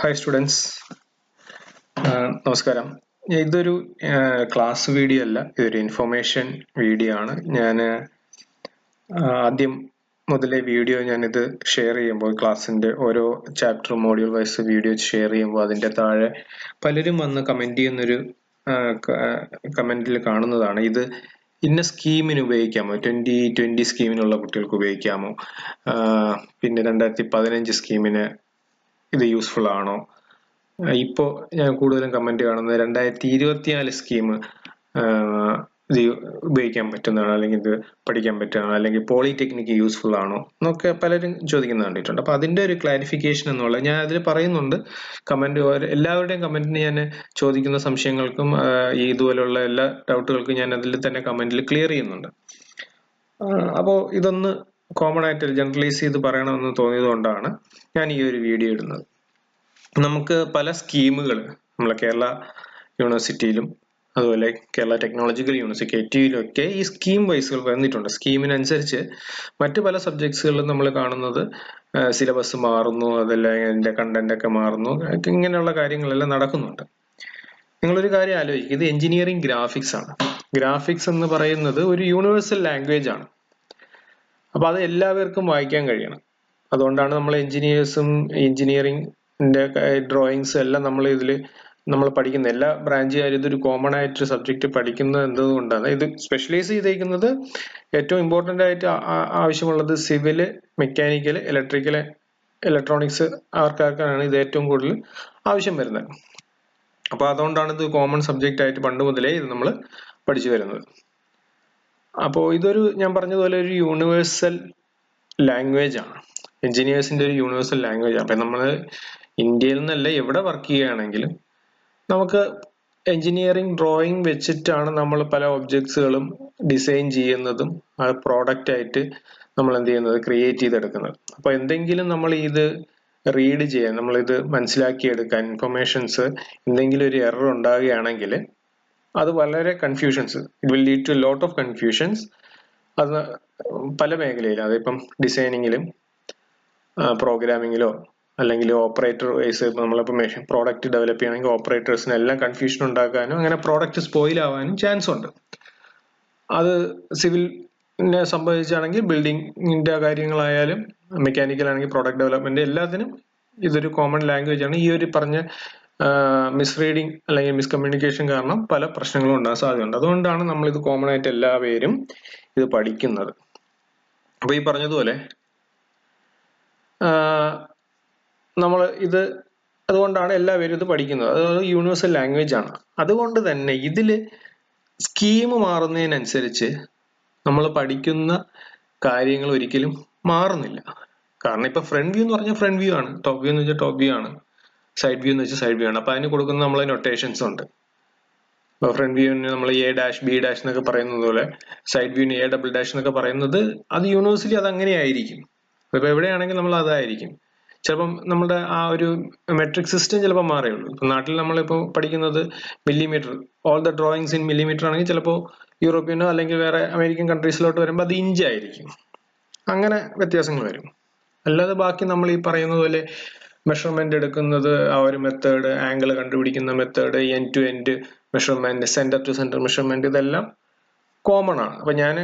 Hi students, നമസ്കാരം. ഇതൊരു class video അല്ല, ഇതൊരു ഇൻഫോർമേഷൻ വീഡിയോ ആണ്. ഞാൻ ആദ്യം മുതലേ വീഡിയോ ഞാനിത് ഷെയർ ചെയ്യുമ്പോൾ, ക്ലാസ്സിൻ്റെ ഓരോ chapter module wise video share ചെയ്യുമ്പോൾ അതിൻ്റെ താഴെ പലരും വന്ന് കമൻറ്റ് ചെയ്യുന്നൊരു കമൻറ്റിൽ കാണുന്നതാണ്, ഇത് ഇന്ന സ്കീമിന് ഉപയോഗിക്കാമോ, 2020 സ്കീമിനുള്ള കുട്ടികൾക്ക് ഉപയോഗിക്കാമോ, പിന്നെ 2015 സ്കീമിന് ഇത് യൂസ്ഫുൾ ആണോ. ഇപ്പോൾ ഞാൻ കൂടുതലും കമന്റ് കാണുന്നത് 2024 സ്കീം ഇത് ഉപയോഗിക്കാൻ പറ്റുന്നതാണോ, അല്ലെങ്കിൽ ഇത് പഠിക്കാൻ പറ്റുന്നതാണോ, അല്ലെങ്കിൽ പോളിടെക്നിക്ക് യൂസ്ഫുൾ ആണോ എന്നൊക്കെ പലരും ചോദിക്കുന്നത് കണ്ടിട്ടുണ്ട്. അപ്പൊ അതിന്റെ ഒരു ക്ലാരിഫിക്കേഷൻ എന്നുള്ളത് ഞാൻ അതിൽ പറയുന്നുണ്ട്. കമന്റ് എല്ലാവരുടെയും കമന്റിന് ഞാൻ ചോദിക്കുന്ന സംശയങ്ങൾക്കും ഇതുപോലുള്ള എല്ലാ ഡൗട്ടുകൾക്കും ഞാൻ അതിൽ തന്നെ കമന്റിൽ ക്ലിയർ ചെയ്യുന്നുണ്ട്. അപ്പോൾ ഇതൊന്ന് കോമൺ ആയിട്ട് ജനറലൈസ് ചെയ്ത് പറയണമെന്ന് തോന്നിയത് കൊണ്ടാണ് ഞാൻ ഈ ഒരു വീഡിയോ ഇടുന്നത്. നമുക്ക് പല സ്കീമുകൾ നമ്മളെ കേരള യൂണിവേഴ്സിറ്റിയിലും അതുപോലെ കേരള ടെക്നോളജിക്കൽ യൂണിവേഴ്സിറ്റി KTUയിലൊക്കെ ഈ സ്കീം വൈസുകൾ വന്നിട്ടുണ്ട്. സ്കീമിനനുസരിച്ച് മറ്റു പല സബ്ജക്ട്സുകളിലും നമ്മൾ കാണുന്നത് സിലബസ് മാറുന്നു, അതല്ലെങ്കിൽ അതിന്റെ കണ്ടന്റ് ഒക്കെ മാറുന്നു, ഇങ്ങനെയുള്ള കാര്യങ്ങളെല്ലാം നടക്കുന്നുണ്ട്. നിങ്ങളൊരു കാര്യം ആലോചിക്കുക, ഇത് എഞ്ചിനീയറിംഗ് ഗ്രാഫിക്സ് ആണ്. ഗ്രാഫിക്സ് എന്ന് പറയുന്നത് ഒരു യൂണിവേഴ്സൽ ലാംഗ്വേജ് ആണ്. അപ്പൊ അത് എല്ലാവർക്കും വായിക്കാൻ കഴിയണം. അതുകൊണ്ടാണ് നമ്മൾ എഞ്ചിനീയറിംഗിന്റെ ഡ്രോയിങ്സ് എല്ലാം നമ്മൾ പഠിക്കുന്ന എല്ലാ ബ്രാഞ്ചുകാരും ഇതൊരു കോമൺ ആയിട്ട് സബ്ജക്ട് പഠിക്കുന്നത് എന്തുകൊണ്ടാണ്, ഇത് സ്പെഷ്യലൈസ് ചെയ്തേക്കുന്നത് ഏറ്റവും ഇമ്പോർട്ടന്റ് ആയിട്ട് ആവശ്യമുള്ളത് സിവില്, മെക്കാനിക്കൽ, ഇലക്ട്രോണിക്സ് ആർക്കാർക്കാണ് ഇത് ഏറ്റവും കൂടുതൽ ആവശ്യം വരുന്നത്. അപ്പൊ അതുകൊണ്ടാണ് ഇത് കോമൺ സബ്ജക്റ്റ് ആയിട്ട് പണ്ട് മുതലേ ഇത് നമ്മൾ പഠിച്ചു വരുന്നത്. അപ്പോൾ ഇതൊരു, ഞാൻ പറഞ്ഞതുപോലെ, ഒരു യൂണിവേഴ്സൽ ലാംഗ്വേജ് ആണ്. എഞ്ചിനീയേഴ്സിന്റെ ഒരു യൂണിവേഴ്സൽ ലാംഗ്വേജ് ആണ്. അപ്പൊ നമ്മൾ ഇന്ത്യയിൽ നിന്നല്ല എവിടെ വർക്ക് ചെയ്യുകയാണെങ്കിലും നമുക്ക് എഞ്ചിനീയറിംഗ് ഡ്രോയിങ് വെച്ചിട്ടാണ് നമ്മൾ പല ഒബ്ജക്ട്സുകളും ഡിസൈൻ ചെയ്യുന്നതും പ്രോഡക്റ്റ് ആയിട്ട് നമ്മൾ എന്ത് ചെയ്യുന്നത്, ക്രിയേറ്റ് ചെയ്തെടുക്കുന്നത്. അപ്പൊ എന്തെങ്കിലും നമ്മൾ ഇത് റീഡ് ചെയ്യാൻ, നമ്മളിത് മനസ്സിലാക്കിയെടുക്കാൻ, ഇൻഫർമേഷൻസ് എന്തെങ്കിലും ഒരു എറർ ഉണ്ടാകുകയാണെങ്കിൽ അത് വളരെ confusions, it will lead to lot of confusions. അത് പല മേഖലയിലും, അതിപ്പം ഡിസൈനിങ്ങിലും പ്രോഗ്രാമിങ്ങിലോ അല്ലെങ്കിൽ ഓപ്പറേറ്റർ വൈസ് നമ്മളിപ്പോൾ പ്രോഡക്റ്റ് ഡെവലപ്പ് ചെയ്യണമെങ്കിൽ ഓപ്പറേറ്റേഴ്സിനെല്ലാം കൺഫ്യൂഷൻ ഉണ്ടാക്കാനും അങ്ങനെ പ്രോഡക്റ്റ് സ്പോയിൽ ആവാനും ചാൻസ് ഉണ്ട്. അത് സിവിലിനെ സംബന്ധിച്ചാണെങ്കിൽ ബിൽഡിങ്ങിന്റെ കാര്യങ്ങളായാലും, മെക്കാനിക്കൽ ആണെങ്കിൽ പ്രോഡക്റ്റ് ഡെവലപ്മെന്റ്, എല്ലാത്തിനും ഇതൊരു കോമൺ ലാംഗ്വേജ് ആണ്. ഈ ഒരു പറഞ്ഞ മിസ്റീഡിങ് അല്ലെങ്കിൽ മിസ്കമ്മ്യൂണിക്കേഷൻ കാരണം പല പ്രശ്നങ്ങളും ഉണ്ടാകാൻ സാധ്യതയുണ്ട്. അതുകൊണ്ടാണ് നമ്മൾ ഇത് കോമൺ ആയിട്ട് എല്ലാവരും ഇത് പഠിക്കുന്നത്. അപ്പൊ ഈ പറഞ്ഞതുപോലെ നമ്മൾ ഇത് അതുകൊണ്ടാണ് എല്ലാവരും ഇത് പഠിക്കുന്നത്. അത് യൂണിവേഴ്സൽ ലാംഗ്വേജ് ആണ്. അതുകൊണ്ട് തന്നെ ഇതില് സ്കീം മാറുന്നതിനനുസരിച്ച് നമ്മൾ പഠിക്കുന്ന കാര്യങ്ങൾ ഒരിക്കലും മാറുന്നില്ല. കാരണം ഇപ്പൊ ഫ്രണ്ട് വ്യൂ എന്ന് പറഞ്ഞാൽ ഫ്രണ്ട് വ്യൂ ആണ്, ടോപ്പ് വ്യൂ എന്ന് വെച്ചാൽ ടോപ്പ് വ്യൂ ആണ്, സൈഡ് വ്യൂ എന്ന് വെച്ചാൽ സൈഡ് വ്യൂ ആണ്. അപ്പൊ അതിന് കൊടുക്കുന്ന നമ്മളെ നൊട്ടേഷൻസ് ഉണ്ട്. ഇപ്പൊ ഫ്രണ്ട് വ്യൂവിന് നമ്മൾ A' B' എന്നൊക്കെ പറയുന്നത് പോലെ സൈഡ് വ്യൂവിന് A" എന്നൊക്കെ പറയുന്നത് അത് യൂണിവേഴ്സലി അത് അങ്ങനെയായിരിക്കും. ഇപ്പൊ എവിടെയാണെങ്കിൽ നമ്മൾ അതായിരിക്കും. ചിലപ്പം നമ്മുടെ ആ ഒരു മെട്രിക് സിസ്റ്റം ചിലപ്പോൾ മാറിയുള്ളൂ. ഇപ്പൊ നാട്ടിൽ നമ്മളിപ്പോൾ പഠിക്കുന്നത് millimetre, all the drawings in millimetre ആണെങ്കിൽ ചിലപ്പോൾ യൂറോപ്യനോ അല്ലെങ്കിൽ വേറെ അമേരിക്കൻ കൺട്രീസിലോട്ട് വരുമ്പോൾ അത് ഇഞ്ച് ആയിരിക്കും. അങ്ങനെ വ്യത്യാസങ്ങൾ വരും. അല്ലാതെ ബാക്കി നമ്മൾ ഈ പറയുന്നത് പോലെ മെഷർമെന്റ് എടുക്കുന്നത്, ആ ഒരു മെത്തേഡ്, ആംഗിൾ കണ്ടുപിടിക്കുന്ന method, end to end measurement, centre to centre measurement, ഇതെല്ലാം കോമൺ ആണ്. അപ്പൊ ഞാൻ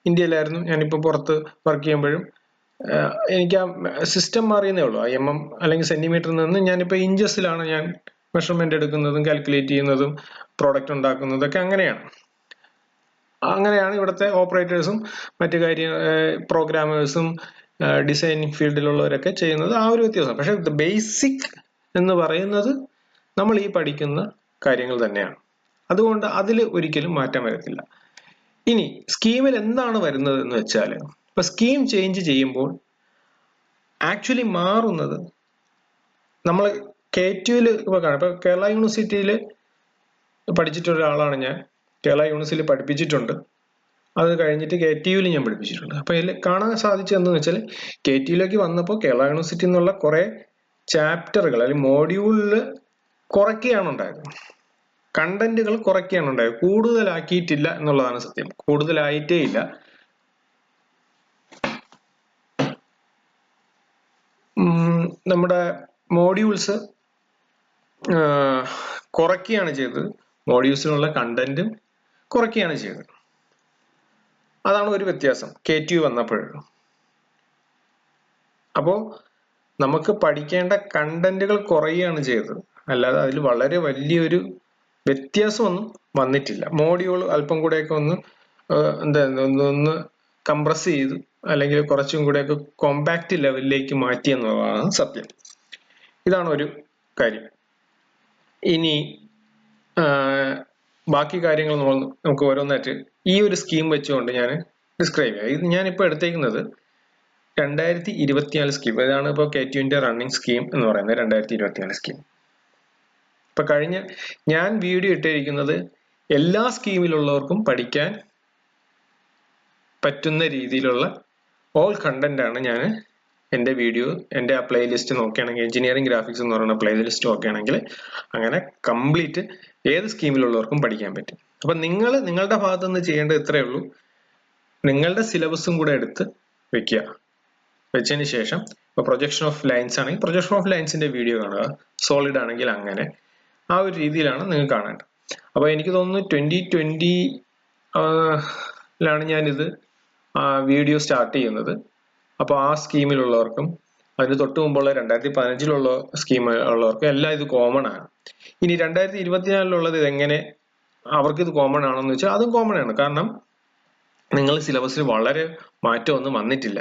ഇന്ത്യയിലായിരുന്നു, ഞാനിപ്പോ പുറത്ത് വർക്ക് ചെയ്യുമ്പോഴും എനിക്ക് ആ സിസ്റ്റം മാറിയെന്നേ ഉള്ളൂ. MM അല്ലെങ്കിൽ സെന്റിമീറ്ററിൽ നിന്ന് ഞാനിപ്പോ ഇഞ്ചസിലാണ് ഞാൻ മെഷർമെന്റ് എടുക്കുന്നതും കാൽക്കുലേറ്റ് ചെയ്യുന്നതും പ്രോഡക്റ്റ് ഉണ്ടാക്കുന്നതൊക്കെ അങ്ങനെയാണ് ഇവിടുത്തെ ഓപ്പറേറ്റേഴ്സും മറ്റു പ്രോഗ്രാമേഴ്സും ഡിസൈനിങ് ഫീൽഡിലുള്ളവരൊക്കെ ചെയ്യുന്നത്. ആ ഒരു വ്യത്യാസം. പക്ഷെ ബേസിക് എന്ന് പറയുന്നത് നമ്മൾ ഈ പഠിക്കുന്ന കാര്യങ്ങൾ തന്നെയാണ്. അതുകൊണ്ട് അതിൽ ഒരിക്കലും മാറ്റം വരത്തില്ല. ഇനി സ്കീമിൽ എന്താണ് വരുന്നത് എന്ന് വെച്ചാൽ, ഇപ്പൊ സ്കീം ചേഞ്ച് ചെയ്യുമ്പോൾ ആക്ച്വലി മാറുന്നത് നമ്മൾ KTUയിൽ ഇപ്പൊ കാണാം. ഇപ്പൊ കേരള യൂണിവേഴ്സിറ്റിയിൽ പഠിച്ചിട്ടുള്ള ഒരാളാണ് ഞാൻ. കേരള യൂണിവേഴ്സിറ്റിയിൽ പഠിപ്പിച്ചിട്ടുണ്ട്. അത് കഴിഞ്ഞിട്ട് KTUയിൽ ഞാൻ പഠിപ്പിച്ചിട്ടുണ്ട്. അപ്പൊ ഇതിൽ കാണാൻ സാധിച്ചതെന്ന് വെച്ചാൽ, KTUയിലേക്ക് വന്നപ്പോൾ കേരള യൂണിവേഴ്സിറ്റി എന്നുള്ള കുറെ ചാപ്റ്ററുകൾ അല്ലെങ്കിൽ മോഡ്യൂളിൽ കുറയ്ക്കുകയാണ് ഉണ്ടായത്. കണ്ടന്റുകൾ കുറയ്ക്കുകയാണ് ഉണ്ടായത്, കൂടുതലാക്കിയിട്ടില്ല എന്നുള്ളതാണ് സത്യം. കൂടുതലായിട്ടേ ഇല്ല. നമ്മുടെ മോഡ്യൂൾസ് കുറയ്ക്കുകയാണ് ചെയ്തത്. മോഡ്യൂൾസിനുള്ള കണ്ടന്റും കുറയ്ക്കുകയാണ് ചെയ്തത്. അതാണ് ഒരു വ്യത്യാസം K2 വന്നപ്പോൾ. അപ്പോൾ നമുക്ക് പഠിക്കേണ്ട കണ്ടന്റുകൾ കുറയുകയാണ് ചെയ്തത്, അല്ലാതെ അതിൽ വളരെ വലിയൊരു വ്യത്യാസമൊന്നും വന്നിട്ടില്ല. മോഡ്യൂൾ അല്പം കൂടെയൊക്കെ ഒന്ന് ഒന്ന് കംപ്രസ് ചെയ്തു, അല്ലെങ്കിൽ കുറച്ചും കൂടെയൊക്കെ കോമ്പാക്റ്റ് ലെവലിലേക്ക് മാറ്റി എന്നുള്ളതാണ് സത്യം. ഇതാണ് ഒരു കാര്യം. ഇനി ബാക്കി കാര്യങ്ങൾ നമുക്ക് ഓരോന്നായിട്ട് ഈ ഒരു സ്കീം വെച്ചുകൊണ്ട് ഞാൻ ഡിസ്ക്രൈബ് ചെയ്യാം. ഇത് ഞാനിപ്പോൾ എടുത്തേക്കുന്നത് 2024 സ്കീം. ഇതാണ് ഇപ്പോൾ K2ന്റെ റണ്ണിങ് സ്കീം എന്ന് പറയുന്നത്, 2024 സ്കീം. ഇപ്പൊ കഴിഞ്ഞ ഞാൻ വീഡിയോ ഇട്ടിരിക്കുന്നത് എല്ലാ സ്കീമിലുള്ളവർക്കും പഠിക്കാൻ പറ്റുന്ന രീതിയിലുള്ള ഓൾ കണ്ടന്റ് ആണ് ഞാൻ എൻ്റെ വീഡിയോ, എൻ്റെ ആ പ്ലേലിസ്റ്റ് നോക്കുകയാണെങ്കിൽ, എഞ്ചിനീയറിംഗ് ഗ്രാഫിക്സ് എന്ന് പറയുന്ന പ്ലേലിസ്റ്റ് നോക്കുകയാണെങ്കിൽ അങ്ങനെ കംപ്ലീറ്റ് ഏത് സ്കീമിലുള്ളവർക്കും പഠിക്കാൻ പറ്റും. അപ്പൊ നിങ്ങളുടെ ഭാഗത്തു നിന്ന് ചെയ്യേണ്ടത് ഇത്രയേ ഉള്ളൂ. നിങ്ങളുടെ സിലബസും കൂടെ എടുത്ത് വെച്ചതിന് ശേഷം, ഇപ്പൊ പ്രൊജക്ഷൻ ഓഫ് ലൈൻസ് ആണെങ്കിൽ പ്രൊജക്ഷൻ ഓഫ് ലൈൻസിന്റെ വീഡിയോ കാണുക, സോളിഡ് ആണെങ്കിൽ അങ്ങനെ, ആ ഒരു രീതിയിലാണ് നിങ്ങൾ കാണേണ്ടത്. അപ്പൊ എനിക്ക് തോന്നുന്നു 2020 ഞാനിത് വീഡിയോ സ്റ്റാർട്ട് ചെയ്യുന്നത്. അപ്പോൾ ആ സ്കീമിലുള്ളവർക്കും അതിന് തൊട്ട് മുമ്പുള്ള 2015 സ്കീം ഉള്ളവർക്കും എല്ലാം ഇത് കോമൺ ആണ്. ഇനി 2024 ഇതെങ്ങനെ അവർക്ക് ഇത് കോമൺ ആണെന്ന് വെച്ചാൽ അതും കോമൺ ആണ്. കാരണം നിങ്ങൾ സിലബസിൽ വളരെ മാറ്റമൊന്നും വന്നിട്ടില്ല.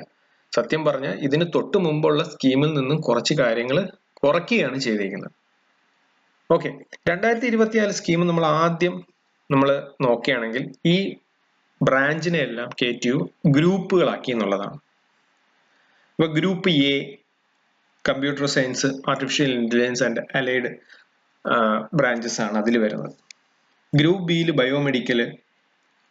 സത്യം പറഞ്ഞാൽ ഇതിന് തൊട്ട് മുമ്പുള്ള സ്കീമിൽ നിന്നും കുറച്ച് കാര്യങ്ങൾ കുറയ്ക്കുകയാണ് ചെയ്തിരിക്കുന്നത്. ഓക്കെ, 2024 സ്കീം നമ്മൾ ആദ്യം നോക്കുകയാണെങ്കിൽ ഈ ബ്രാഞ്ചിനെ എല്ലാം K2 ഗ്രൂപ്പുകളാക്കി എന്നുള്ളതാണ്. ഇപ്പൊ group A computer science, artificial intelligence and allied branches ആണ് അതിൽ വരുന്നത്. ഗ്രൂപ്പ് ബിയിൽ biomedical,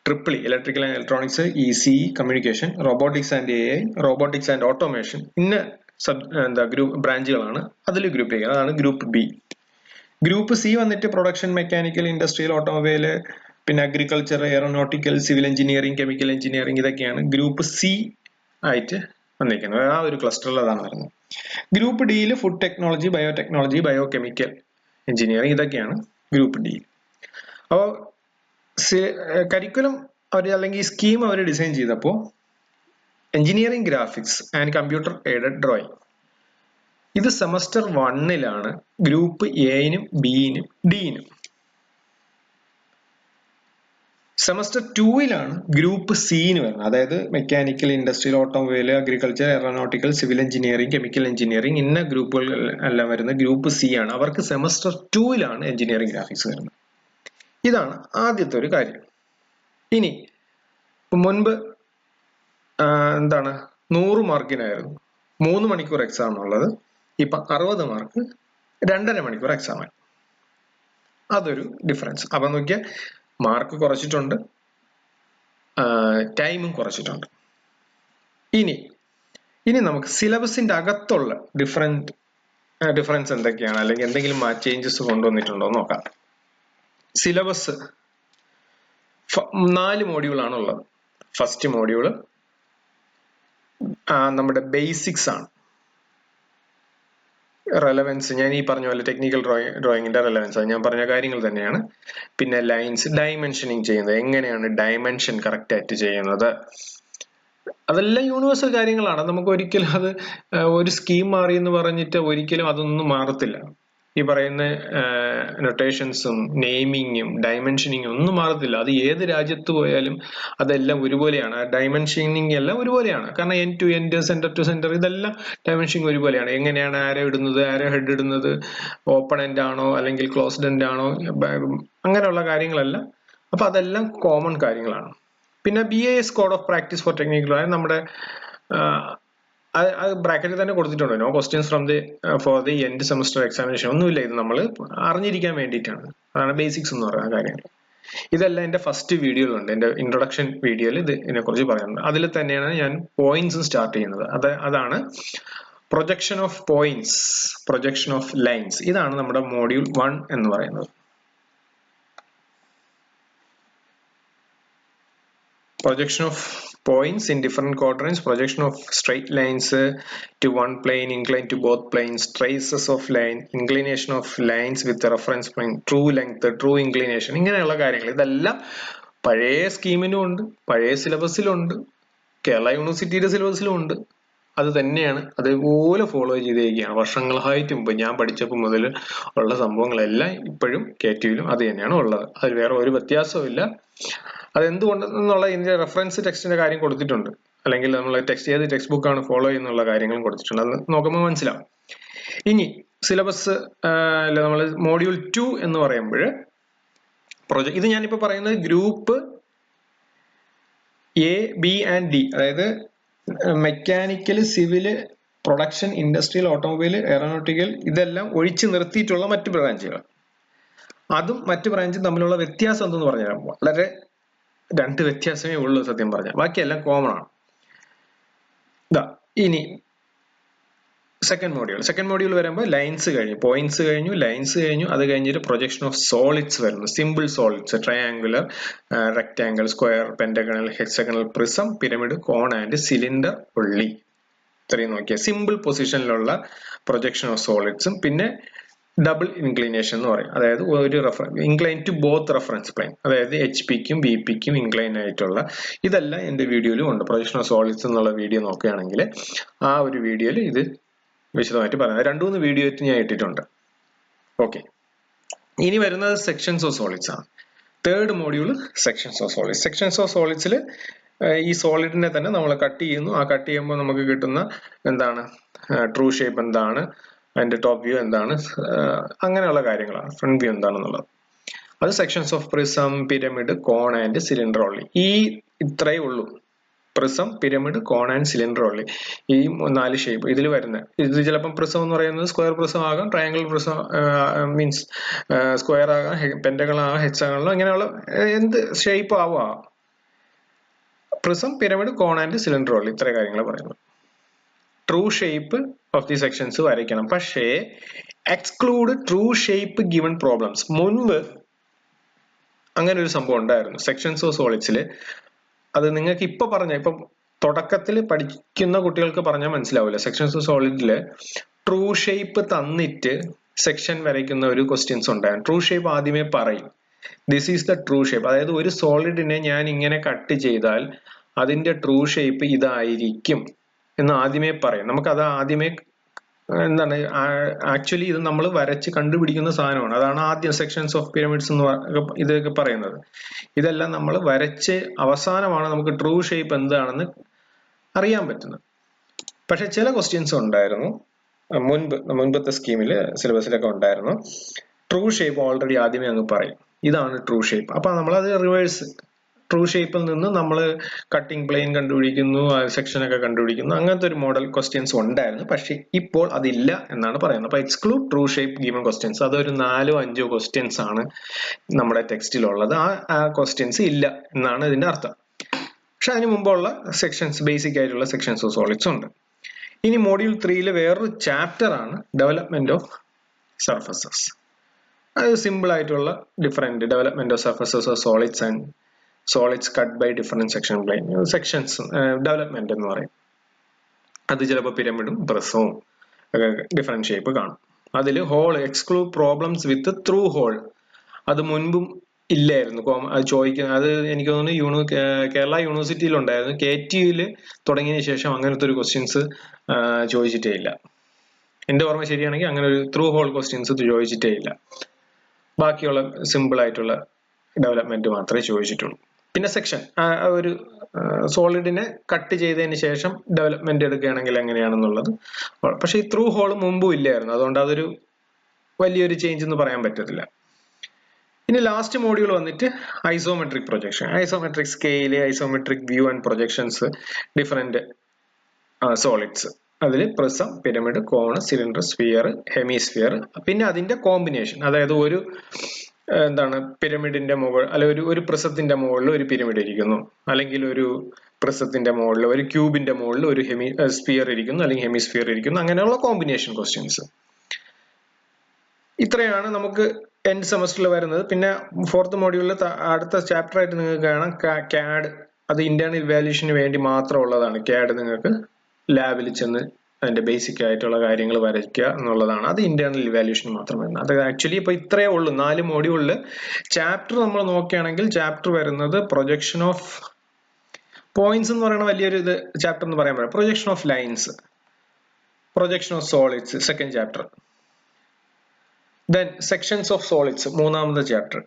triple electrical and electronics, ECE communication, robotics and AI, robotics and automation, group ബ്രാഞ്ചുകളാണ് അതിൽ ഗ്രൂപ്പ് ചെയ്യുക. അതാണ് ഗ്രൂപ്പ് ബി. ഗ്രൂപ്പ് സി വന്നിട്ട് പ്രൊഡക്ഷൻ, മെക്കാനിക്കൽ, ഇൻഡസ്ട്രിയൽ, ഓട്ടോമൊബൈല്, പിന്നെ agriculture, aeronautical, civil engineering, chemical engineering, ഇതൊക്കെയാണ് ഗ്രൂപ്പ് സി ആയിട്ട് വന്നിരിക്കുന്നത്. ആ ഒരു ക്ലസ്റ്ററിൽ അതാണ് വരുന്നത്. ഗ്രൂപ്പ് ഡിയിൽ food technology, biotechnology, bio chemical engineering, ഇതൊക്കെയാണ് ഗ്രൂപ്പ് ഡി. അപ്പോൾ കരിക്കുലം അല്ലെങ്കിൽ സ്കീം അവർ ഡിസൈൻ ചെയ്തപ്പോൾ engineering graphics and computer aided drawing ഇത് സെമസ്റ്റർ 1 ഗ്രൂപ്പ് എനും ബിനും ഡിനും. സെമസ്റ്റർ 2 ഗ്രൂപ്പ് സിന് വരുന്നത്. അതായത് mechanical, industrial, automobile, agriculture, aeronautical, civil engineering, chemical engineering, ഇന്ന ഗ്രൂപ്പുകൾ എല്ലാം വരുന്നത് ഗ്രൂപ്പ് സി ആണ്. അവർക്ക് സെമസ്റ്റർ 2 എഞ്ചിനീയറിംഗ് ഗ്രാഫിക്സ് വരുന്നത്. ഇതാണ് ആദ്യത്തെ ഒരു കാര്യം. ഇനി മുൻപ് 100 മാർക്കിനായിരുന്നു 3 മണിക്കൂർ എക്സാം ഉള്ളത്. ഇപ്പൊ 60 മാർക്ക് 2.5 മണിക്കൂർ എക്സാം ആണ്. അതൊരു ഡിഫറൻസ്. അപ്പൊ നോക്കിയാൽ മാർക്ക് കുറച്ചിട്ടുണ്ട്, ടൈമും കുറച്ചിട്ടുണ്ട്. ഇനി നമുക്ക് സിലബസിന്റെ അകത്തുള്ള ഡിഫറൻസ് എന്തൊക്കെയാണ്, അല്ലെങ്കിൽ എന്തെങ്കിലും ചേഞ്ചസ് കൊണ്ടുവന്നിട്ടുണ്ടോ എന്ന് നോക്കാം. സിലബസ് 4 മോഡ്യൂളാണ് ഉള്ളത്. ഫസ്റ്റ് മോഡ്യൂള് നമ്മുടെ ബേസിക്സ് ആണ്. റെലവൻസ് ഞാൻ ഈ പറഞ്ഞ പോലെ ടെക്നിക്കൽ ഡ്രോയിങ്ങിന്റെ റെലവൻസ് അത് ഞാൻ പറഞ്ഞ കാര്യങ്ങൾ തന്നെയാണ്. പിന്നെ ലൈൻസ്, ഡയമെൻഷനിങ് ചെയ്യുന്നത്, എങ്ങനെയാണ് ഡയമെൻഷൻ കറക്റ്റ് ആയിട്ട് ചെയ്യുന്നത്, അതെല്ലാം യൂണിവേഴ്സൽ കാര്യങ്ങളാണ്. നമുക്ക് ഒരിക്കലും അത് ഒരു സ്കീം മാറി എന്ന് പറഞ്ഞിട്ട് ഒരിക്കലും അതൊന്നും മാറത്തില്ല. ഈ പറയുന്ന നൊട്ടേഷൻസും നെയിമിങ്ങും ഡയമെൻഷനിങ്ങും ഒന്നും മാറത്തില്ല. അത് ഏത് രാജ്യത്ത് പോയാലും അതെല്ലാം ഒരുപോലെയാണ്. ഡയമെൻഷനിങ് എല്ലാം ഒരുപോലെയാണ്. കാരണം end to end, centre to centre, ഇതെല്ലാം ഡയമെൻഷനിങ് ഒരുപോലെയാണ്. എങ്ങനെയാണ് ആരോ ഇടുന്നത്, ആരോ ഹെഡ് ഇടുന്നത്, ഓപ്പൺ എൻഡ് ആണോ അല്ലെങ്കിൽ ക്ലോസ്ഡ് എൻഡ് ആണോ, അങ്ങനെയുള്ള കാര്യങ്ങളെല്ലാം. അപ്പൊ അതെല്ലാം കോമൺ കാര്യങ്ങളാണ്. പിന്നെ BIS code of practice for technical നമ്മുടെ ബ്രാക്കറ്റിൽ തന്നെ കൊടുത്തിട്ടുണ്ട്. No questions from for the end semester examination. ഒന്നുമില്ല, ഇത് നമ്മൾ അറിഞ്ഞിരിക്കാൻ വേണ്ടിയിട്ടാണ്. അതാണ് ബേസിക്സ് എന്ന് പറയുന്ന കാര്യങ്ങൾ. ഇതെല്ലാം എൻ്റെ ഫസ്റ്റ് വീഡിയോയിലുണ്ട്. എൻ്റെ ഇൻട്രൊഡക്ഷൻ വീഡിയോയിൽ ഇതിനെ കുറിച്ച് പറയുന്നുണ്ട്. അതിൽ തന്നെയാണ് ഞാൻ പോയിന്റ്സ് സ്റ്റാർട്ട് ചെയ്യുന്നത്. അതാണ് projection of points, projection of lines. ഇതാണ് നമ്മുടെ മോഡ്യൂൾ 1 എന്ന് പറയുന്നത്. projection of points in different quadrants, projection of straight lines to one plane, inclined to both planes, traces of line, inclination of lines with the reference plane, true length, true inclination, ഇങ്ങനെയുള്ള കാര്യങ്ങൾ ഇതെല്ലാം പഴയ സ്കീമിലും ഉണ്ട്, പഴയ സിലബസിലും ഉണ്ട്, കേരള യൂണിവേഴ്സിറ്റിയുടെ സിലബസിലും ഉണ്ട്. അത് തന്നെയാണ്, അതേപോലെ ഫോളോ ചെയ്തിരിക്കുകയാണ്. വർഷങ്ങളായിട്ട് മുമ്പ് ഞാൻ പഠിച്ചപ്പോൾ മുതൽ ഉള്ള സംഭവങ്ങളെല്ലാം ഇപ്പോഴും KTUവിലും അത് തന്നെയാണ് ഉള്ളത്. അതിൽ വേറെ ഒരു വ്യത്യാസവും ഇല്ല. അതെന്തുകൊണ്ടെന്നുള്ള ഇതിന്റെ റെഫറൻസ് ടെക്സ്റ്റിന്റെ കാര്യം കൊടുത്തിട്ടുണ്ട്, അല്ലെങ്കിൽ നമ്മൾ ടെക്സ്റ്റ് ഏത് ടെക്സ്റ്റ് ബുക്കാണ് ഫോളോ ചെയ്യുന്നുള്ള കാര്യങ്ങളും കൊടുത്തിട്ടുണ്ട്. അത് നോക്കുമ്പോൾ മനസ്സിലാവും. ഇനി സിലബസ് നമ്മൾ മോഡ്യൂൾ 2 എന്ന് പറയുമ്പോൾ ഇത് ഞാനിപ്പോ പറയുന്നത് group A, B and D, അതായത് mechanical, civil, production, industrial, automobile, aeronautical ഇതെല്ലാം ഒഴിച്ചു നിർത്തിയിട്ടുള്ള മറ്റു ബ്രാഞ്ചുകൾ. അതും മറ്റു ബ്രാഞ്ചും തമ്മിലുള്ള വ്യത്യാസം എന്തെന്ന് പറഞ്ഞാൽ വളരെ 2 വ്യത്യാസമേ ഉള്ളൂ സത്യം പറഞ്ഞാൽ, ബാക്കിയെല്ലാം കോമൺ ആണ്. ഇനി സെക്കൻഡ് മോഡ്യൂൾ വരുമ്പോൾ ലൈൻസ് കഴിഞ്ഞു, പോയിന്റ്സ് കഴിഞ്ഞു, ലൈൻസ് കഴിഞ്ഞു. അത് കഴിഞ്ഞിട്ട് പ്രൊജക്ഷൻ ഓഫ് സോളിഡ്സ് വരുന്നു. Simple solids, triangular, rectangle, square, pentagonal, hexagonal, prism, pyramid, cone and cylinder only. ഇത്രയും നോക്കിയാൽ സിമ്പിൾ പൊസിഷനിലുള്ള പ്രൊജക്ഷൻ ഓഫ് സോളിഡ്സും പിന്നെ ഡബിൾ ഇൻക്ലിനേഷൻ എന്ന് പറയും. അതായത് ഒരു incline to both reference plane, അതായത് HP-ക്കും BP-ക്കും ഇൻക്ലൈൻ ആയിട്ടുള്ള, ഇതെല്ലാം എൻ്റെ വീഡിയോയിലും ഉണ്ട്. പ്രൊജക്ഷൻ ഓഫ് സോളിഡ്സ് എന്നുള്ള വീഡിയോ നോക്കുകയാണെങ്കിൽ ആ ഒരു വീഡിയോയിൽ ഇത് വിശദമായിട്ട് പറയുന്നത് 2-3 വീഡിയോ ഞാൻ ഇട്ടിട്ടുണ്ട്. ഓക്കെ, ഇനി വരുന്നത് സെക്ഷൻസ് ഓഫ് സോളിഡ്സ് ആണ്. Third module sections of solids. Sections of സോളിഡ്സിൽ ഈ സോളിഡിനെ തന്നെ നമ്മൾ കട്ട് ചെയ്യുന്നു. ആ കട്ട് ചെയ്യുമ്പോൾ നമുക്ക് കിട്ടുന്ന എന്താണ്, ട്രൂ ഷേപ്പ് എന്താണ്, അതിന്റെ ടോപ്പ് വ്യൂ എന്താണ്, അങ്ങനെയുള്ള കാര്യങ്ങളാണ്. ഫ്രണ്ട് വ്യൂ എന്താണെന്നുള്ളത്. അത് sections of prism, pyramid, cone and cylinder only. ഈ ഇത്രയേ ഉള്ളൂ. Prism, pyramid, cone and cylinder only, ഈ 4 ഷേപ്പ് ഇതിൽ വരുന്ന. ഇത് ചിലപ്പം പ്രിസം എന്ന് പറയുന്നത് സ്ക്വയർ പ്രിസം ആകാം, ട്രയാങ്കിൾ പ്രിസം മീൻസ് സ്ക്വയർ ആകാം, പെന്റഗൺ ആകാം, ഹെക്സാഗണൽ, ഇങ്ങനെയുള്ള എന്ത് ഷേപ്പ് ആവാം. Prism, pyramid, cone and cylinder only, ഇത്ര കാര്യങ്ങൾ പറയുന്നത്. True shape of the sections വരയ്ക്കണം. പക്ഷേ exclude true shape given problems. മുൻപ് അങ്ങനെ ഒരു സംഭവം ഉണ്ടായിരുന്നു സെക്ഷൻസ് ഓഫ് സോളിഡ്സിൽ. അത് നിങ്ങൾക്ക് ഇപ്പൊ ഇപ്പം തുടക്കത്തിൽ പഠിക്കുന്ന കുട്ടികൾക്ക് പറഞ്ഞാൽ മനസ്സിലാവില്ല. സെക്ഷൻസ് ഓഫ് സോളിഡില് ട്രൂ ഷേപ്പ് തന്നിട്ട് സെക്ഷൻ വരയ്ക്കുന്ന ഒരു ക്വസ്റ്റ്യൻസ് ഉണ്ടായിരുന്നു. ട്രൂ ഷേപ്പ് ആദ്യമേ പറയും, this is the true shape. അതായത് ഒരു സോളിഡിനെ ഞാൻ ഇങ്ങനെ കട്ട് ചെയ്താൽ അതിന്റെ ട്രൂ ഷേപ്പ് ഇതായിരിക്കും എന്ന് ആദ്യമേ പറയും. നമുക്കത് ആദ്യമേ എന്താണ്, ആക്ച്വലി ഇത് നമ്മൾ വരച്ച് കണ്ടുപിടിക്കുന്ന സാധനമാണ്. അതാണ് ആദ്യം സെക്ഷൻസ് ഓഫ് പിരമിഡ്സ് എന്ന് ഇതൊക്കെ പറയുന്നത്. ഇതെല്ലാം നമ്മൾ വരച്ച് അവസാനമാണ് നമുക്ക് ട്രൂ ഷേപ്പ് എന്താണെന്ന് അറിയാൻ പറ്റുന്നത്. പക്ഷെ ചില ക്വസ്റ്റ്യൻസ് ഉണ്ടായിരുന്നു മുൻപത്തെ സ്കീമിൽ, സിലബസിലൊക്കെ ഉണ്ടായിരുന്നു. ട്രൂ ഷേപ്പ് ഓൾറെഡി ആദ്യമേ അങ്ങ് പറയും, ഇതാണ് ട്രൂ ഷേപ്പ്. അപ്പൊ നമ്മളത് റിവേഴ്സ്, ട്രൂ ഷേപ്പിൽ നിന്ന് നമ്മൾ കട്ടിംഗ് പ്ലെയിൻ കണ്ടുപിടിക്കുന്നു, സെക്ഷനൊക്കെ കണ്ടുപിടിക്കുന്നു. അങ്ങനത്തെ ഒരു മോഡൽ ക്വസ്റ്റ്യൻസ് ഉണ്ടായിരുന്നു. പക്ഷെ ഇപ്പോൾ അതില്ല എന്നാണ് പറയുന്നത്. അപ്പൊ exclude true shape given questions, അതൊരു 4-5 ക്വസ്റ്റ്യൻസ് ആണ് നമ്മുടെ ടെക്സ്റ്റിലുള്ളത്. ആ ക്വസ്റ്റ്യൻസ് ഇല്ല എന്നാണ് ഇതിന്റെ അർത്ഥം. പക്ഷെ അതിന് മുമ്പുള്ള സെക്ഷൻസ്, ബേസിക് ആയിട്ടുള്ള സെക്ഷൻസ് ഓഫ് സോളിഡ്സ് ഉണ്ട്. ഇനി മോഡ്യൂൾ 3 വേറൊരു ചാപ്റ്റർ ആണ് ഡെവലപ്മെന്റ് ഓഫ് സർഫസസ്. അത് സിമ്പിൾ ആയിട്ടുള്ള different development of surfaces of solids and solids cut by different section plane. Sections development എന്ന് പറയും. അത് ചിലപ്പോൾ പിരമിഡും പ്രിസവും ഡിഫറെന്റ് ഷേപ്പ് കാണും. അതിൽ hole, exclude problems with through hole, അത് മുൻപും ഇല്ലായിരുന്നു. അത് ചോദിക്കുന്നത്, അത് എനിക്ക് തോന്നുന്നു കേരള യൂണിവേഴ്സിറ്റിയിൽ ഉണ്ടായിരുന്നു. KTUവിൽ തുടങ്ങിയതിന് ശേഷം അങ്ങനത്തെ ഒരു ക്വസ്റ്റ്യൻസ് ചോദിച്ചിട്ടേ ഇല്ല. എന്റെ ഓർമ്മ ശരിയാണെങ്കിൽ അങ്ങനെ ഒരു ത്രൂ ഹോൾ ക്വസ്റ്റ്യൻസ് ചോദിച്ചിട്ടേ ഇല്ല. ബാക്കിയുള്ള സിമ്പിൾ ആയിട്ടുള്ള ഡെവലപ്മെന്റ് മാത്രമേ ചോദിച്ചിട്ടുള്ളൂ. പിന്നെ സെക്ഷൻ, ഒരു സോളിഡിനെ കട്ട് ചെയ്തതിന് ശേഷം ഡെവലപ്മെന്റ് എടുക്കുകയാണെങ്കിൽ എങ്ങനെയാണെന്നുള്ളത്. പക്ഷെ ഈ ത്രൂ ഹോൾ മുമ്പും ഇല്ലായിരുന്നു. അതുകൊണ്ട് അതൊരു വലിയൊരു ചേഞ്ച് എന്ന് പറയാൻ പറ്റത്തില്ല. ഇനി ലാസ്റ്റ് മോഡ്യൂൾ വന്നിട്ട് isometric projection, isometric scale, isometric view and projections, different solids. അതിൽ prism, pyramid, cone, cylinder, sphere, hemisphere, പിന്നെ അതിന്റെ കോമ്പിനേഷൻ. അതായത് ഒരു എന്താണ്, പിരമിഡിന്റെ മുകൾ, അല്ലെ ഒരു പ്രിസത്തിന്റെ മുകളിൽ ഒരു പിരമിഡ് ഇരിക്കുന്നു, അല്ലെങ്കിൽ ഒരു പ്രിസത്തിന്റെ മുകളിൽ, ഒരു ക്യൂബിന്റെ മുകളിൽ ഒരു സ്ഫിയർ ഇരിക്കുന്നു, അല്ലെങ്കിൽ ഹെമിസ്ഫിയർ ഇരിക്കുന്നു. അങ്ങനെയുള്ള കോമ്പിനേഷൻ ക്വസ്റ്റ്യൻസ്. ഇത്രയാണ് നമുക്ക് എൻഡ് സെമസ്റ്ററിൽ വരുന്നത്. പിന്നെ 4th മോഡ്യൂളിൽ അടുത്ത ചാപ്റ്റർ ആയിട്ട് നിങ്ങൾക്ക് കാണാം CAD അത് ഇന്റേണൽ ഇവാലുവേഷന് വേണ്ടി മാത്രമുള്ളതാണ്. CAD നിങ്ങൾക്ക് ലാബിൽ ചെന്ന് അതിന്റെ ബേസിക് ആയിട്ടുള്ള കാര്യങ്ങൾ വരയ്ക്കുക എന്നുള്ളതാണ്. അത് ഇന്റേണൽ ഇവാലുവേഷൻ മാത്രം വരുന്നത്. അത് ആക്ച്വലി ഇപ്പൊ ഇത്രയേ ഉള്ളൂ 4 മോഡ്യൂളില്. ചാപ്റ്റർ നമ്മൾ നോക്കുകയാണെങ്കിൽ ചാപ്റ്റർ വരുന്നത് പ്രൊജക്ഷൻ ഓഫ് പോയിന്റ്സ് എന്ന് പറയുന്ന വലിയൊരു ഇത് ചാപ്റ്റർ എന്ന് പറയാൻ പറ്റില്ല. Projection of lines, projection of solids second chapter, then sections of solids മൂന്നാമത്തെ ചാപ്റ്റർ,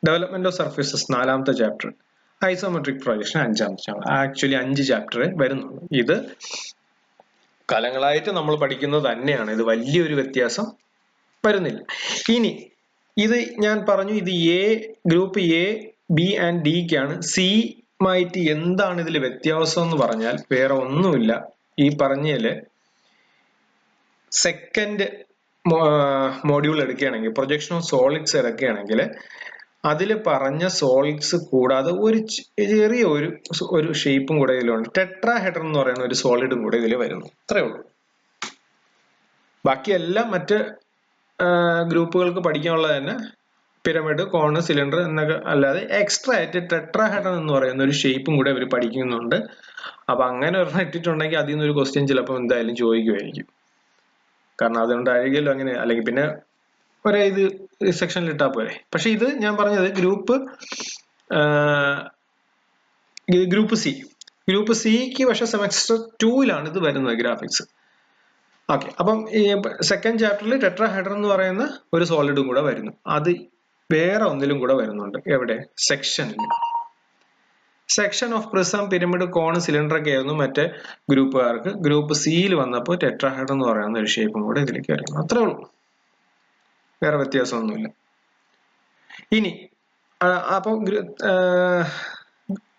ഡെവലപ്മെന്റ് ഓഫ് സർഫേസസ് നാലാമത്തെ ചാപ്റ്റർ, ഐസോമെട്രിക് പ്രൊജക്ഷൻ അഞ്ചാമത്തെ ചാപ്റ്റർ. ആക്ച്വലി 5 ചാപ്റ്റർ വരുന്നുള്ളൂ. ഇത് കാലങ്ങളായിട്ട് നമ്മൾ പഠിക്കുന്നത് തന്നെയാണ്. ഇത് വലിയൊരു വ്യത്യാസം വരുന്നില്ല. ഇനി ഇത് ഞാൻ പറഞ്ഞു, ഇത് ഗ്രൂപ്പ് എ, ബി ആൻഡ് ഡിക്കാണ്. സി മായിട്ട് എന്താണ് ഇതിൽ വ്യത്യാസം എന്ന് പറഞ്ഞാൽ വേറെ ഒന്നുമില്ല. ഈ പറഞ്ഞതില് സെക്കൻഡ് മോഡ്യൂൾ എടുക്കുകയാണെങ്കിൽ, പ്രൊജക്ഷൻ ഓഫ് സോളിഡ്സ് എടുക്കുകയാണെങ്കിൽ അതിൽ പറഞ്ഞ സോളിഡ്സ് കൂടാതെ ഒരു ചെറിയ ഒരു ഷേപ്പും കൂടെ ഇതിലുണ്ട്. ടെട്രാഹെഡ്രൺ എന്ന് പറയുന്ന ഒരു സോളിഡും കൂടെ ഇതിൽ വരുന്നു. അത്രേ ഉള്ളൂ. ബാക്കിയെല്ലാം മറ്റ് ഗ്രൂപ്പുകൾക്ക് പഠിക്കാനുള്ളത് തന്നെ പിരമിഡ്, കോണ്, സിലിണ്ടർ എന്നൊക്കെ അല്ലാതെ എക്സ്ട്രാ ആയിട്ട് ടെട്രാഹെഡ്രൺ എന്ന് പറയുന്ന ഒരു ഷേപ്പും കൂടെ അവർ പഠിക്കുന്നുണ്ട്. അപ്പൊ അങ്ങനെ ഒരെണ്ണം ഇട്ടിട്ടുണ്ടെങ്കിൽ അതിൽ നിന്നൊരു ക്വസ്റ്റ്യൻ ചിലപ്പോൾ എന്തായാലും ചോദിക്കുമായിരിക്കും. കാരണം അതുകൊണ്ട് അഴുകിയല്ലോ അങ്ങനെ, അല്ലെങ്കിൽ പിന്നെ ഒരേ ഇത് സെക്ഷനിൽ ഇട്ടാൽ പോരെ. പക്ഷെ ഇത് ഞാൻ പറഞ്ഞത് ഗ്രൂപ്പ് സിക്ക് പക്ഷെ സെമസ്റ്റർ 2-ലാണ് ഇത് വരുന്നത്, ഗ്രാഫിക്സ്. ഓക്കെ, അപ്പം ഈ സെക്കൻഡ് ചാപ്റ്ററിൽ ടെട്രാഹെഡ്രൺ എന്ന് പറയുന്ന ഒരു സോളിഡും കൂടെ വരുന്നു. അത് വേറെ ഒന്നിലും കൂടെ വരുന്നുണ്ട്. എവിടെ? Section of prism, pyramid, cone, cylinder ഒക്കെ ആയിരുന്നു മറ്റേ ഗ്രൂപ്പുകാർക്ക്. ഗ്രൂപ്പ് സിയിൽ വന്നപ്പോൾ ടെട്രാഹെഡ്രൺ എന്ന് പറയുന്ന ഒരു ഷേപ്പും കൂടെ ഇതിലേക്ക് വരുന്നു. അത്രേ ഉള്ളൂ, വേറെ വ്യത്യാസമൊന്നുമില്ല. ഇനി അപ്പൊ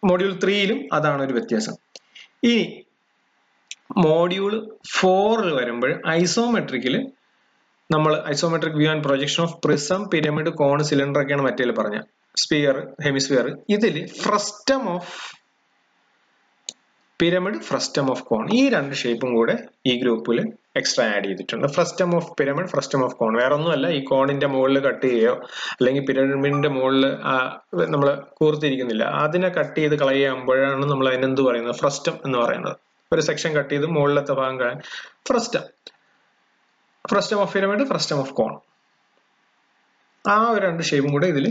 മോഡ്യൂൾ 3-ലും അതാണ് ഒരു വ്യത്യാസം. ഇനി മോഡ്യൂൾ 4 വരുമ്പോൾ ഐസോമെട്രിക്കില് നമ്മൾ isometric view and projection of prism, pyramid, cone, cylinder ഒക്കെയാണ് മറ്റേ പറഞ്ഞ സ്പിയർ, ഹെമിസ്ഫിയർ. ഇതില് frustum of pyramid, frustum of cone, ഈ 2 ഷേപ്പും കൂടെ ഈ ഗ്രൂപ്പിൽ എക്സ്ട്രാ ആഡ് ചെയ്തിട്ടുണ്ട്. Frustum of pyramid, frustum of cone വേറെ ഒന്നുമല്ല, ഈ കോണിന്റെ മുകളിൽ കട്ട് ചെയ്യുകയോ അല്ലെങ്കിൽ പിരമിഡിന്റെ മുകളിൽ നമ്മൾ കൂർത്തിരിക്കുന്നില്ല, അതിനെ കട്ട് ചെയ്ത് കളയുമ്പോഴാണ് നമ്മൾ അതിനെന്ത് പറയുന്നത്? ഫ്രസ്റ്റം എന്ന് പറയുന്നത്. ഒരു സെക്ഷൻ കട്ട് ചെയ്ത് മുകളിലത്തെ ഭാഗം frustum. Frustum of pyramid, frustum of cone, ആ ഒരു 2 ഷേപ്പും കൂടെ ഇതിൽ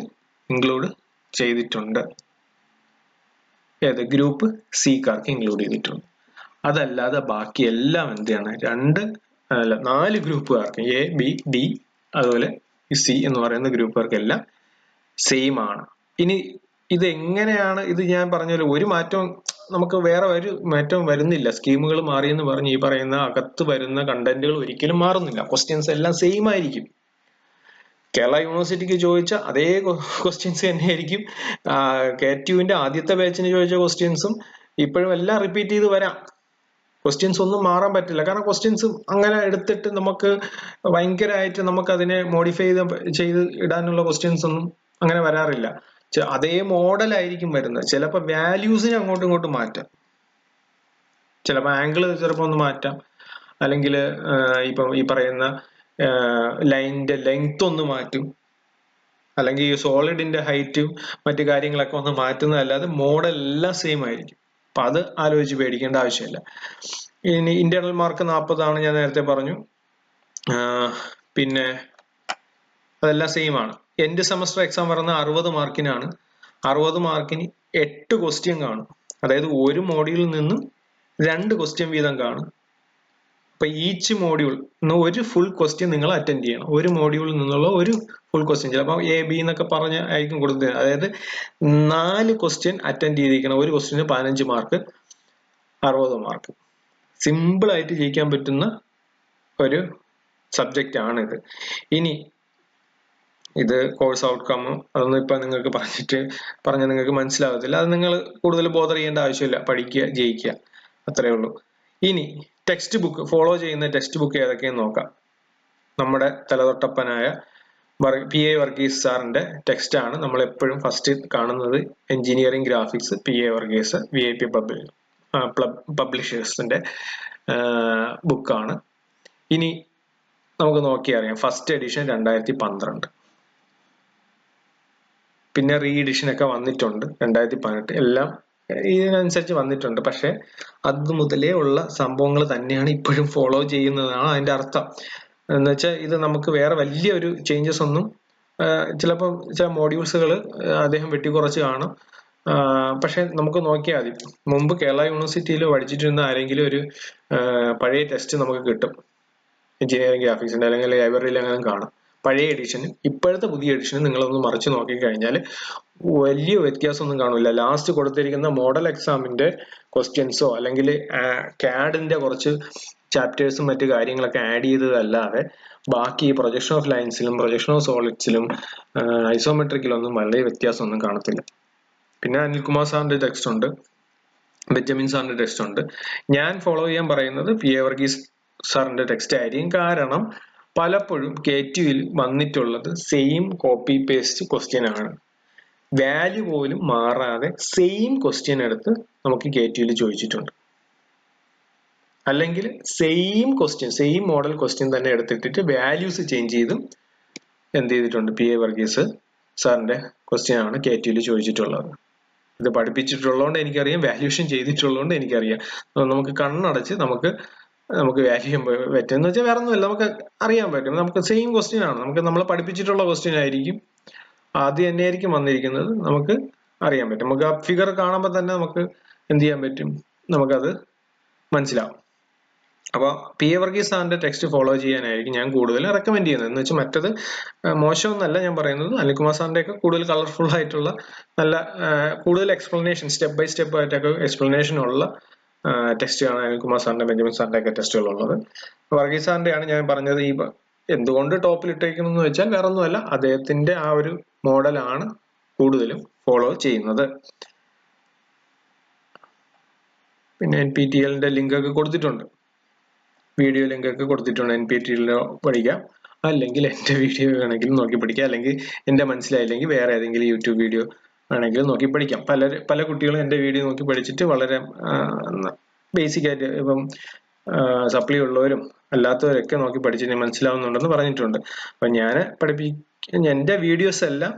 ഇൻക്ലൂഡ് ചെയ്തിട്ടുണ്ട്. ഏത്? ഗ്രൂപ്പ് സിക്കാർക്ക് ഇൻക്ലൂഡ് ചെയ്തിട്ടുണ്ട്. അതല്ലാതെ ബാക്കി എല്ലാം എന്താണ്? 4 ഗ്രൂപ്പുകാർക്ക് എ, ബി, ഡി അതുപോലെ സി എന്ന് പറയുന്ന ഗ്രൂപ്പുകാർക്കെല്ലാം സെയിം ആണ്. ഇനി ഇത് എങ്ങനെയാണ്? ഇത് ഞാൻ പറഞ്ഞല്ലോ, ഒരു മാറ്റവും നമുക്ക് വേറെ ഒരു മാറ്റവും വരുന്നില്ല. സ്കീമുകൾ മാറിയെന്ന് പറഞ്ഞ് ഈ പറയുന്ന അകത്ത് വരുന്ന കണ്ടന്റുകൾ ഒരിക്കലും മാറുന്നില്ല. ക്വസ്റ്റ്യൻസ് എല്ലാം സെയിം ആയിരിക്കും. കേരള യൂണിവേഴ്സിറ്റിക്ക് ചോദിച്ച അതേ ക്വസ്റ്റ്യൻസ് തന്നെയായിരിക്കും. KTUവിന്റെ ആദ്യത്തെ ബാച്ചിന് ചോദിച്ച ക്വസ്റ്റ്യൻസും ഇപ്പോഴും എല്ലാം റിപ്പീറ്റ് ചെയ്ത് വരാം. ക്വസ്റ്റ്യൻസ് ഒന്നും മാറാൻ പറ്റില്ല. കാരണം ക്വസ്റ്റ്യൻസ് അങ്ങനെ എടുത്തിട്ട് നമുക്ക് ഭയങ്കരമായിട്ട് നമുക്ക് അതിനെ മോഡിഫൈ ചെയ്ത് ഇടാനുള്ള ക്വസ്റ്റ്യൻസ് ഒന്നും അങ്ങനെ വരാറില്ല. അതേ മോഡലായിരിക്കും വരുന്നത്. ചിലപ്പോൾ വാല്യൂസിനെ അങ്ങോട്ടും ഇങ്ങോട്ടും മാറ്റാം, ചിലപ്പോൾ ആംഗിൾ ചിലപ്പോൾ ഒന്ന് മാറ്റാം, അല്ലെങ്കിൽ ഇപ്പം ഈ പറയുന്ന ലൈനിന്റെ ലെങ്ത് ഒന്ന് മാറ്റും, അല്ലെങ്കിൽ സോളിഡിന്റെ ഹൈറ്റും മറ്റു കാര്യങ്ങളൊക്കെ ഒന്ന് മാറ്റുന്നതല്ലാതെ മോഡൽ എല്ലാം സെയിം ആയിരിക്കും. അപ്പൊ അത് ആലോചിച്ച് പേടിക്കേണ്ട ആവശ്യമില്ല. ഇനി ഇന്റേണൽ മാർക്ക് 40 ഞാൻ നേരത്തെ പറഞ്ഞു. പിന്നെ അതെല്ലാം സെയിം ആണ്. എൻഡ് സെമസ്റ്റർ എക്സാം വരുന്ന 60 മാർക്കിനാണ്. 60 മാർക്കിന് 8 ക്വസ്റ്റ്യൻ കാണും. അതായത് ഒരു മോഡ്യൂളിൽ നിന്നും 2 ക്വസ്റ്റ്യൻ വീതം കാണും. അപ്പൊ ഈച്ച് മോഡ്യൂൾ ഒരു ഫുൾ ക്വസ്റ്റ്യൻ നിങ്ങൾ അറ്റൻഡ് ചെയ്യണം. ഒരു മോഡ്യൂളിൽ നിന്നുള്ള ഒരു ഫുൾ ക്വസ്റ്റ്യൻ, ചിലപ്പോൾ എ ബി എന്നൊക്കെ പറഞ്ഞ് ആയിരിക്കും കൊടുത്തത്. അതായത് 4 ക്വസ്റ്റ്യൻ അറ്റൻഡ് ചെയ്തിരിക്കണം. ഒരു ക്വസ്റ്റ്യന് 15 മാർക്ക്, 60 മാർക്ക്. സിമ്പിൾ ആയിട്ട് ജയിക്കാൻ പറ്റുന്ന ഒരു സബ്ജക്റ്റ് ആണ് ഇത്. ഇനി ഇത് കോഴ്സ് ഔട്ട്കം അതൊന്നും ഇപ്പൊ നിങ്ങൾക്ക് പറഞ്ഞാൽ നിങ്ങൾക്ക് മനസ്സിലാവത്തില്ല. അത് നിങ്ങൾ കൂടുതൽ ബോധർ ചെയ്യേണ്ട ആവശ്യമില്ല. പഠിക്കുക, ജയിക്കുക, അത്രേ ഉള്ളൂ. ഇനി ടെക്സ്റ്റ് ബുക്ക്, ഫോളോ ചെയ്യുന്ന ടെക്സ്റ്റ് ബുക്ക് ഏതൊക്കെയെന്ന് നോക്കാം. നമ്മുടെ തലതൊട്ടപ്പനായ PA വർഗീസ് സാറിന്റെ ടെക്സ്റ്റ് ആണ് നമ്മൾ എപ്പോഴും ഫസ്റ്റ് കാണുന്നത്. Engineering graphics, PA Varghese, VIP പബ്ലിഷേഴ്സിന്റെ ബുക്കാണ്. ഇനി നമുക്ക് നോക്കിയറിയാം, ഫസ്റ്റ് എഡിഷൻ 2012, പിന്നെ റീ എഡിഷൻ ഒക്കെ വന്നിട്ടുണ്ട് 2018. എല്ലാം ഇതിനനുസരിച്ച് വന്നിട്ടുണ്ട്. പക്ഷെ അത് മുതലേ ഉള്ള സംഭവങ്ങൾ തന്നെയാണ് ഇപ്പോഴും ഫോളോ ചെയ്യുന്നതാണ് അതിന്റെ അർത്ഥം. എന്ന് വെച്ചാൽ ഇത് നമുക്ക് വേറെ വലിയൊരു ചേഞ്ചസ് ഒന്നും ചിലപ്പോൾ ചില മോഡ്യൂൾസുകൾ അദ്ദേഹം വെട്ടിക്കുറച്ച് കാണും. പക്ഷെ നമുക്ക് നോക്കിയാൽ മതി, മുമ്പ് കേരള യൂണിവേഴ്സിറ്റിയിൽ പഠിച്ചിട്ടിരുന്ന ആരെങ്കിലും ഒരു പഴയ ടെസ്റ്റ് നമുക്ക് കിട്ടും, എഞ്ചിനീയറിംഗ് ഗ്രാഫിക്സിന്റെ അല്ലെങ്കിൽ ലൈബ്രറിയിൽ അങ്ങനെ കാണും. പഴയ എഡിഷനും ഇപ്പോഴത്തെ പുതിയ എഡിഷനും നിങ്ങളൊന്ന് മറിച്ച് നോക്കിക്കഴിഞ്ഞാൽ വലിയ വ്യത്യാസമൊന്നും കാണില്ല. ലാസ്റ്റ് കൊടുത്തിരിക്കുന്ന മോഡൽ എക്സാമിന്റെ ക്വസ്റ്റ്യൻസോ അല്ലെങ്കിൽ CADന്റെ കുറച്ച് ചാപ്റ്റേഴ്സും മറ്റു കാര്യങ്ങളൊക്കെ ആഡ് ചെയ്തതല്ലാതെ ബാക്കി പ്രൊജക്ഷൻ ഓഫ് ലൈൻസിലും പ്രൊജക്ഷൻ ഓഫ് സോളിഡ്സിലും ഐസോമെട്രിക്കിലൊന്നും വളരെ വ്യത്യാസമൊന്നും കാണത്തില്ല. പിന്നെ അനിൽകുമാർ സാറിന്റെ ടെക്സ്റ്റ് ഉണ്ട്, ബെഞ്ചമിൻ സാറിന്റെ ടെക്സ്റ്റ് ഉണ്ട്. ഞാൻ ഫോളോ ചെയ്യാൻ പറയുന്നത് PA വർഗീസ് സാറിന്റെ ടെക്സ്റ്റ് ആയിരിക്കും. കാരണം പലപ്പോഴും KTUയിൽ വന്നിട്ടുള്ളത് സെയിം കോപ്പി പേസ്റ്റ് ക്വസ്റ്റ്യൻ ആണ്. വാല്യൂ പോലും മാറാതെ സെയിം ക്വസ്റ്റ്യൻ എടുത്ത് നമുക്ക് KTUയിൽ ചോദിച്ചിട്ടുണ്ട്. അല്ലെങ്കിൽ same question, same model question തന്നെ എടുത്തിട്ടിട്ട് വാല്യൂസ് ചേഞ്ച് ചെയ്തും എന്ത് ചെയ്തിട്ടുണ്ട്, PA വർഗീസ് സാറിന്റെ ക്വസ്റ്റ്യൻ ആണ് KTUയിൽ ചോദിച്ചിട്ടുള്ളത്. ഇത് പഠിപ്പിച്ചിട്ടുള്ളതുകൊണ്ട് എനിക്കറിയാം, വാല്യൂഷൻ ചെയ്തിട്ടുള്ളതുകൊണ്ട് എനിക്കറിയാം. നമുക്ക് കണ്ണടച്ച് നമുക്ക് വാല്യൂ ചെയ്യാൻ പറ്റും. എന്ന് വെച്ചാൽ വേറെ ഒന്നുമില്ല, നമുക്ക് അറിയാൻ പറ്റും. നമുക്ക് സെയിം ക്വസ്റ്റ്യൻ ആണ്, നമുക്ക് നമ്മൾ പഠിപ്പിച്ചിട്ടുള്ള ക്വസ്റ്റ്യൻ ആയിരിക്കും, ആദ്യം തന്നെയായിരിക്കും വന്നിരിക്കുന്നത്, നമുക്ക് അറിയാൻ പറ്റും. നമുക്ക് ആ ഫിഗർ കാണുമ്പോൾ തന്നെ നമുക്ക് എന്ത് ചെയ്യാൻ പറ്റും, നമുക്കത് മനസ്സിലാവും. അപ്പോൾ PA വർഗീസ് സാറിന്റെ ടെക്സ്റ്റ് ഫോളോ ചെയ്യാനായിരിക്കും ഞാൻ കൂടുതൽ റെക്കമെൻഡ് ചെയ്യുന്നത്. എന്ന് വെച്ചാൽ മറ്റത് മോശമൊന്നല്ല ഞാൻ പറയുന്നത്, അനിൽകുമാർ സാറിന്റെ ഒക്കെ കൂടുതൽ കളർഫുൾ ആയിട്ടുള്ള നല്ല കൂടുതൽ എക്സ്പ്ലനേഷൻ, സ്റ്റെപ്പ് ബൈ സ്റ്റെപ്പ് ആയിട്ടൊക്കെ എക്സ്പ്ലനേഷൻ ഉള്ള ടെസ്റ്റുകളാണ് അനിൽകുമാർ സാറിന്റെ ബെഞ്ചമിൻ സാറിന്റെ ഒക്കെ ടെസ്റ്റുകൾ ഉള്ളത്. വർഗീസ് സാറിന്റെ ആണ് ഞാൻ പറഞ്ഞത്. ഈ എന്തുകൊണ്ട് ടോപ്പിൽ ഇട്ടേക്കുന്നു വെച്ചാൽ വേറെ ഒന്നുമല്ല, അദ്ദേഹത്തിന്റെ ആ ഒരു മോഡലാണ് കൂടുതലും ഫോളോ ചെയ്യുന്നത്. പിന്നെ NPTELന്റെ ലിങ്ക് ഒക്കെ കൊടുത്തിട്ടുണ്ട്, വീഡിയോ ലിങ്ക് ഒക്കെ കൊടുത്തിട്ടുണ്ട്. NPTEL പഠിക്കാം, അല്ലെങ്കിൽ എൻ്റെ വീഡിയോ വേണമെങ്കിൽ നോക്കി പഠിക്കാം, അല്ലെങ്കിൽ എൻ്റെ മനസ്സിലായില്ലെങ്കിൽ വേറെ ഏതെങ്കിലും യൂട്യൂബ് വീഡിയോ ആണെങ്കിൽ നോക്കി പഠിക്കാം. പല കുട്ടികളും എൻ്റെ വീഡിയോ നോക്കി പഠിച്ചിട്ട് വളരെ ബേസിക് ആയിട്ട് ഇപ്പം സപ്ലി ഉള്ളവരും അല്ലാത്തവരൊക്കെ നോക്കി പഠിച്ചിട്ട് മനസ്സിലാവുന്നുണ്ടെന്ന് പറഞ്ഞിട്ടുണ്ട്. അപ്പം ഞാൻ എൻ്റെ വീഡിയോസ് എല്ലാം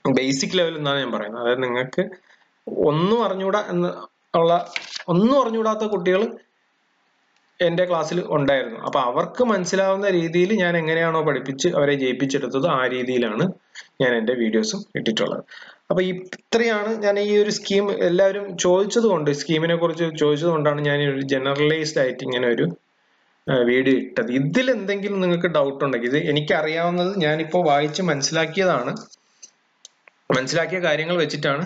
ബേസിക് ലെവൽ എന്നാണ് ഞാൻ പറയുന്നത്. അതായത് നിങ്ങൾക്ക് ഒന്നും അറിഞ്ഞുകൂടാത്ത കുട്ടികൾ എൻ്റെ ക്ലാസ്സിൽ ഉണ്ടായിരുന്നു. അപ്പൊ അവർക്ക് മനസ്സിലാവുന്ന രീതിയിൽ ഞാൻ എങ്ങനെയാണോ പഠിപ്പിച്ച് അവരെ ജയിപ്പിച്ചെടുത്തത് ആ രീതിയിലാണ് ഞാൻ എൻ്റെ വീഡിയോസും ഇട്ടിട്ടുള്ളത്. അപ്പൊ ഇത്രയാണ് ഞാൻ ഈ ഒരു സ്കീം എല്ലാവരും ചോദിച്ചത് കൊണ്ട്, സ്കീമിനെ കുറിച്ച് ചോദിച്ചത് കൊണ്ടാണ് ഞാൻ ഈ ഒരു ജനറലൈസ്ഡ് ആയിട്ട് ഇങ്ങനെ ഒരു വീഡിയോ ഇട്ടത്. ഇതിൽ എന്തെങ്കിലും നിങ്ങൾക്ക് ഡൗട്ട് ഉണ്ടെങ്കിൽ, ഇത് എനിക്കറിയാവുന്നത് ഞാനിപ്പോൾ വായിച്ച് മനസ്സിലാക്കിയ കാര്യങ്ങൾ വെച്ചിട്ടാണ്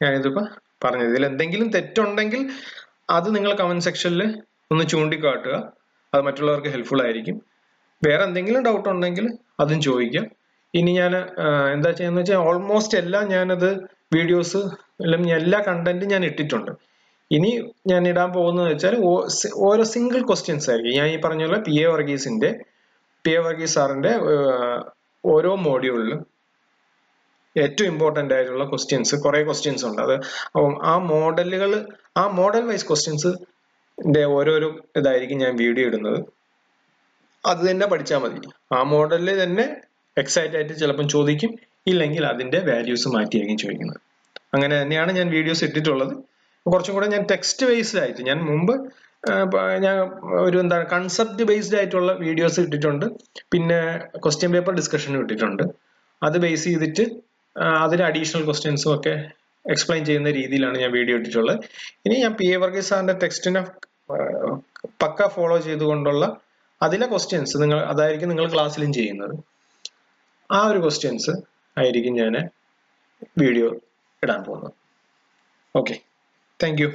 ഞാനിതിപ്പോൾ പറഞ്ഞത്. ഇതിൽ എന്തെങ്കിലും തെറ്റുണ്ടെങ്കിൽ അത് നിങ്ങൾ കമന്റ് സെക്ഷനിൽ ഒന്ന് ചൂണ്ടിക്കാട്ടുക, അത് മറ്റുള്ളവർക്ക് ഹെൽപ്ഫുൾ ആയിരിക്കും. വേറെ എന്തെങ്കിലും ഡൗട്ട് ഉണ്ടെങ്കിൽ അതും ചോദിക്കാം. ഇനി ഞാൻ എന്താ ചെയ്യുന്നത് വെച്ചാൽ ഓൾമോസ്റ്റ് എല്ലാം ഞാനത് വീഡിയോസ് എല്ലാ കണ്ടന്റും ഞാൻ ഇട്ടിട്ടുണ്ട്. ഇനി ഞാൻ ഇടാൻ പോകുന്നത് വെച്ചാൽ ഓരോ സിംഗിൾ ക്വസ്റ്റ്യൻസ് ആയിരിക്കും. ഞാൻ ഈ പറഞ്ഞ പോലെ PA വർഗീസ് സാറിന്റെ ഓരോ മോഡ്യൂളിലും ഏറ്റവും ഇമ്പോർട്ടന്റ് ആയിട്ടുള്ള ക്വസ്റ്റ്യൻസ്, കുറെ ക്വസ്റ്റ്യൻസ് ഉണ്ട്. അത് ആ മോഡൽ വൈസ് ക്വസ്റ്റ്യൻസ് ഓരോരോ ഇതായിരിക്കും ഞാൻ വീഡിയോ ഇടുന്നത്. അത് തന്നെ പഠിച്ചാൽ മതി. ആ മോഡലിൽ തന്നെ എക്സൈറ്റ് ആയിട്ട് ചിലപ്പം ചോദിക്കും, ഇല്ലെങ്കിൽ അതിന്റെ വാല്യൂസ് മാറ്റിയായിരിക്കും ചോദിക്കുന്നത്. അങ്ങനെ തന്നെയാണ് ഞാൻ വീഡിയോസ് ഇട്ടിട്ടുള്ളത്. കുറച്ചും കൂടെ ഞാൻ ടെക്സ്റ്റ് ബേസ്ഡ് ആയിട്ട്, ഞാൻ മുമ്പ് ഞാൻ ഒരു കൺസെപ്റ്റ് ബേസ്ഡ് ആയിട്ടുള്ള വീഡിയോസ് ഇട്ടിട്ടുണ്ട്. പിന്നെ ക്വസ്റ്റ്യൻ പേപ്പർ ഡിസ്കഷനും ഇട്ടിട്ടുണ്ട്. അത് ബേസ് ചെയ്തിട്ട് അതിന് അഡീഷണൽ ക്വസ്റ്റ്യൻസും ഒക്കെ എക്സ്പ്ലെയിൻ ചെയ്യുന്ന രീതിയിലാണ് ഞാൻ വീഡിയോ ഇട്ടിട്ടുള്ളത്. ഇനി ഞാൻ PA വർഗീസ് സാറിന്റെ ടെക്സ്റ്റിനെ പക്ക ഫോളോ ചെയ്തുകൊണ്ടുള്ള അതിലെ ക്വസ്റ്റ്യൻസ് അതായിരിക്കും നിങ്ങൾ ക്ലാസ്സിലും ചെയ്യുന്നത്. ആ ഒരു ക്വസ്റ്റ്യൻസ് ആയിരിക്കും ഞാൻ വീഡിയോ ഇടാൻ പോകുന്നത്. Okay, thank you.